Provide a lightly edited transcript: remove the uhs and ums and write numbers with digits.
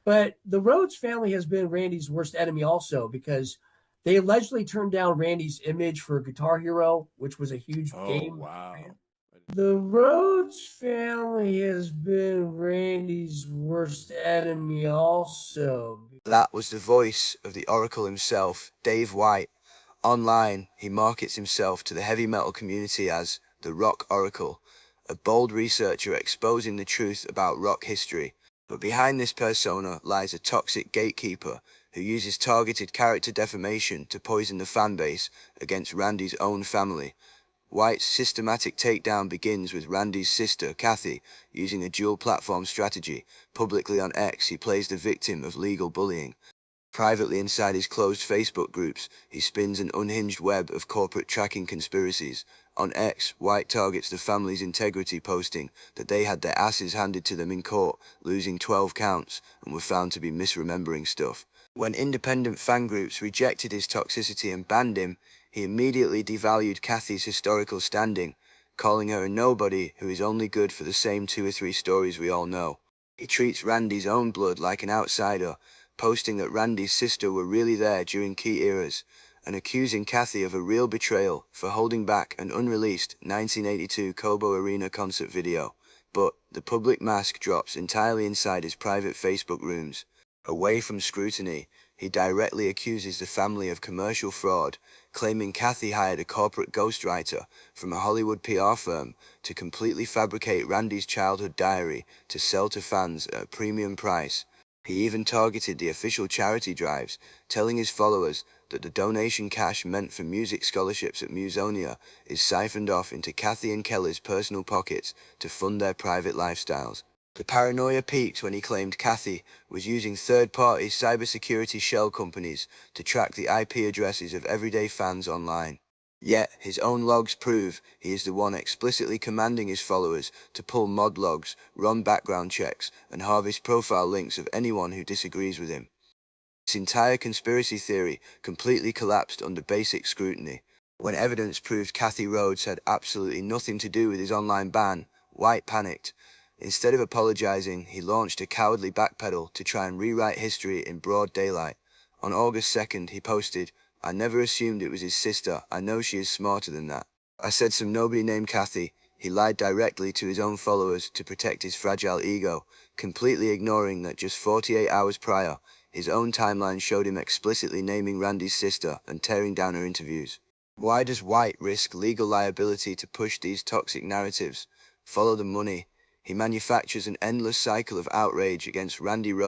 But the Rhodes family has been Randy's worst enemy also because they allegedly turned down Randy's image for Guitar Hero, which was a huge Oh, game. wow. The Rhodes family has been Randy's worst enemy also. That was the voice of the Oracle himself, Dave Wight. Online, he markets himself to the heavy metal community as the Rock Oracle, a bold researcher exposing the truth about rock history. But behind this persona lies a toxic gatekeeper who uses targeted character defamation to poison the fanbase against Randy's own family. Wight's systematic takedown begins with Randy's sister, Kathy, using a dual-platform strategy. Publicly on X, he plays the victim of legal bullying. Privately inside his closed Facebook groups, he spins an unhinged web of corporate tracking conspiracies. On X, Wight targets the family's integrity, posting that they had their asses handed to them in court, losing 12 counts, and were found to be misremembering stuff. When independent fan groups rejected his toxicity and banned him, he immediately devalued Kathy's historical standing, calling her a nobody who is only good for the same 2 or 3 stories we all know. He treats Randy's own blood like an outsider, posting that Randy's sister were really there during key eras, and accusing Kathy of a real betrayal for holding back an unreleased 1982 Cobo Arena concert video. But the public mask drops entirely inside his private Facebook rooms. Away from scrutiny, he directly accuses the family of commercial fraud, claiming Kathy hired a corporate ghostwriter from a Hollywood PR firm to completely fabricate Randy's childhood diary to sell to fans at a premium price. He even targeted the official charity drives, telling his followers that the donation cash meant for music scholarships at Musonia is siphoned off into Kathy and Kelly's personal pockets to fund their private lifestyles. The paranoia peaked when he claimed Kathy was using third-party cybersecurity shell companies to track the IP addresses of everyday fans online. Yet, his own logs prove he is the one explicitly commanding his followers to pull mod logs, run background checks, and harvest profile links of anyone who disagrees with him. This entire conspiracy theory completely collapsed under basic scrutiny. When evidence proved Kathy Rhodes had absolutely nothing to do with his online ban, Wight panicked. Instead of apologizing, he launched a cowardly backpedal to try and rewrite history in broad daylight. On August 2nd, he posted, "I never assumed it was his sister. I know she is smarter than that. I said some nobody named Kathy." He lied directly to his own followers to protect his fragile ego, completely ignoring that just 48 hours prior, his own timeline showed him explicitly naming Randy's sister and tearing down her interviews. Why does Wight risk legal liability to push these toxic narratives? Follow the money. He manufactures an endless cycle of outrage against Randy Rhodes.